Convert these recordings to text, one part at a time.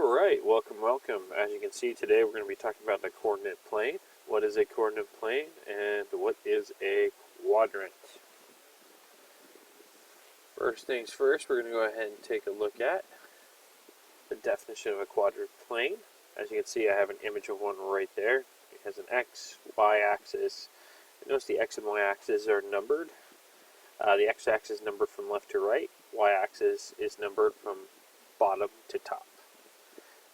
Alright, welcome. As you can see today we're going to be talking about the coordinate plane. What is a coordinate plane and what is a quadrant? First things first, we're going to go ahead and take a look at the definition of a quadrant plane. As you can see, I have an image of one right there. It has an x, y axis. Notice the x and y axes are numbered. The x-axis is numbered from left to right. Y-axis is numbered from bottom to top.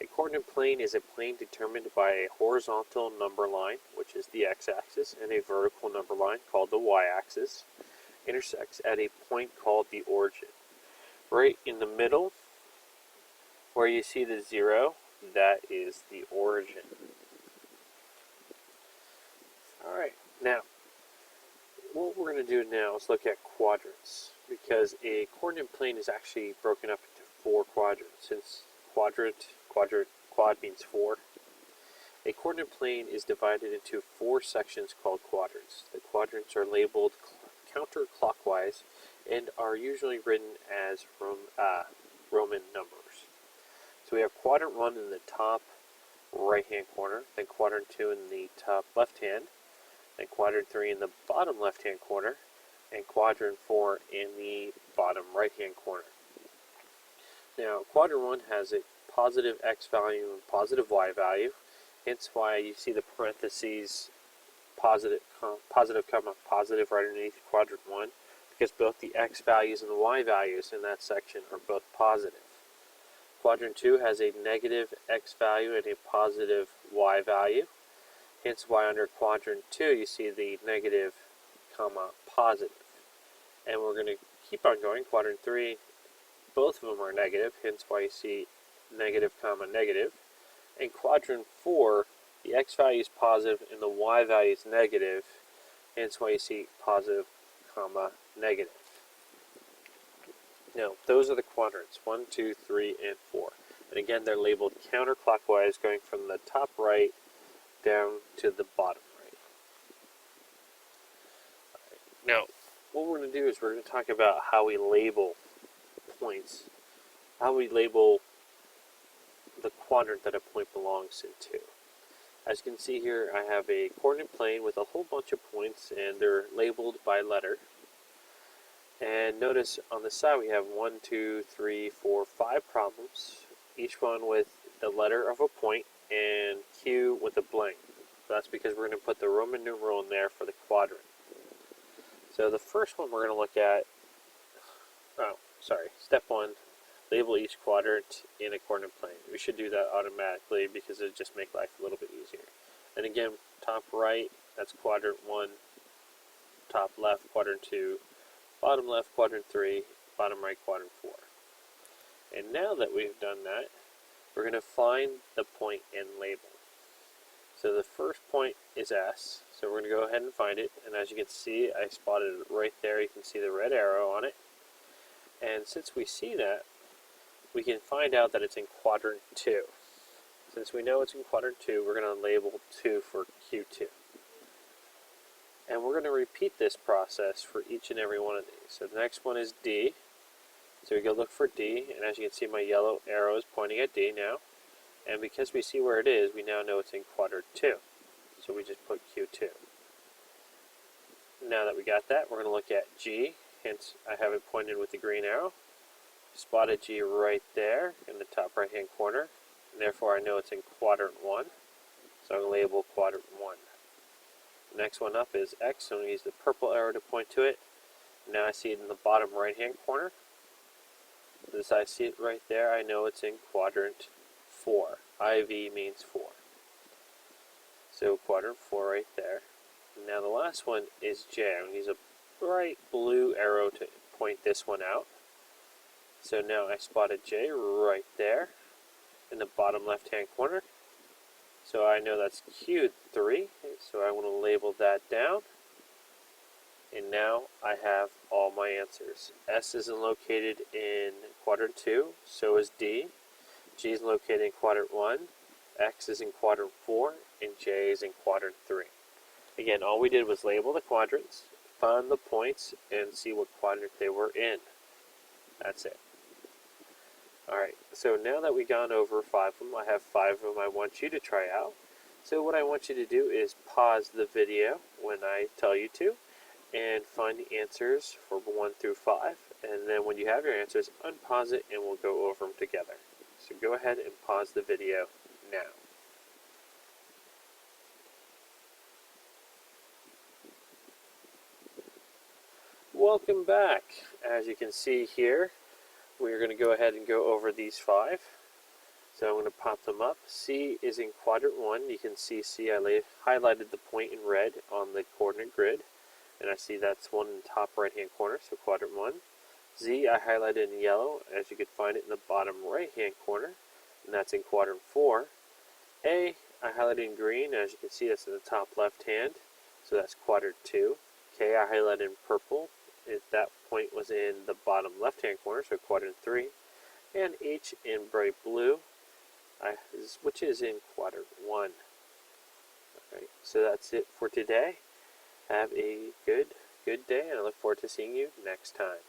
A coordinate plane is a plane determined by a horizontal number line, which is the x-axis, and a vertical number line, called the y-axis, intersects at a point called the origin. Right in the middle, where you see the 0, that is the origin. Alright, now, what we're going to do now is look at quadrants, because a coordinate plane is actually broken up into 4 quadrants. Since quad means 4. A coordinate plane is divided into 4 sections called quadrants. The quadrants are labeled counterclockwise and are usually written as Roman numbers. So we have quadrant 1 in the top right hand corner, then quadrant 2 in the top left hand, then quadrant 3 in the bottom left hand corner, and quadrant 4 in the bottom right hand corner. Now, quadrant 1 has a positive x value and positive y value, hence why you see the parentheses positive comma positive right underneath quadrant 1, because both the x values and the y values in that section are both positive. Quadrant 2 has a negative x value and a positive y value, hence why under quadrant 2 you see the negative comma positive. And we're going to keep on going. Quadrant 3, both of them are negative, hence why you see negative comma negative. In quadrant 4, the x value is positive and the y value is negative, hence why you see positive comma negative. Now, those are the quadrants, 1, 2, 3, and 4. And again, they're labeled counterclockwise, going from the top right down to the bottom right. Now, what we're going to do is we're going to talk about how we label points, how we label the quadrant that a point belongs into. As you can see here, I have a coordinate plane with a whole bunch of points, and they're labeled by letter. And notice on the side we have 1, 2, 3, 4, 5 problems, each one with the letter of a point and Q with a blank. So that's because we're going to put the Roman numeral in there for the quadrant. So the first one we're going to look at, step 1, label each quadrant in a coordinate plane. We should do that automatically because it would just make life a little bit easier. And again, top right, that's quadrant 1, top left, quadrant 2, bottom left, quadrant 3, bottom right, quadrant 4. And now that we've done that, we're going to find the point and label. So the first point is S, so we're going to go ahead and find it. And as you can see, I spotted it right there. You can see the red arrow on it. And since we see that, we can find out that it's in quadrant 2. Since we know it's in quadrant 2, we're going to label 2 for Q2. And we're going to repeat this process for each and every one of these. So the next one is D. So we go look for D, and as you can see, my yellow arrow is pointing at D now. And because we see where it is, we now know it's in quadrant 2. So we just put Q2. Now that we got that, we're going to look at G. Hence, I have it pointed with the green arrow. Spotted G right there in the top right hand corner, and therefore I know it's in quadrant 1, so I'm going to label quadrant 1. The next one up is X, so I'm going to use the purple arrow to point to it. Now I see it in the bottom right hand corner. As I see it right there, I know it's in quadrant 4. IV means 4. So quadrant 4 right there. Now the last one is J. I'm going to use a bright blue arrow to point this one out. So now I spotted J right there in the bottom left hand corner. So I know that's Q3, so I want to label that down. And now I have all my answers. S is located in quadrant 2, so is D. G is located in quadrant 1, X is in quadrant 4, and J is in quadrant 3. Again, all we did was label the quadrants, find the points, and see what quadrant they were in. That's it. Alright, so now that we've gone over 5 of them, I have 5 of them I want you to try out. So what I want you to do is pause the video when I tell you to, and find the answers for 1 through 5, and then when you have your answers, unpause it and we'll go over them together. So go ahead and pause the video now. Welcome back. As you can see here, we're going to go ahead and go over these 5. So I'm going to pop them up. C is in quadrant 1. You can see C, I highlighted the point in red on the coordinate grid. And I see that's one in the top right hand corner, so quadrant 1. Z I highlighted in yellow, as you can find it in the bottom right hand corner, and that's in quadrant 4. A I highlighted in green, as you can see that's in the top left hand, so that's quadrant 2. K I highlighted in purple, that point was in the bottom left hand corner, so quadrant 3. And H in bright blue, which is in quadrant 1. Alright, so that's it for today. Have a good day, and I look forward to seeing you next time.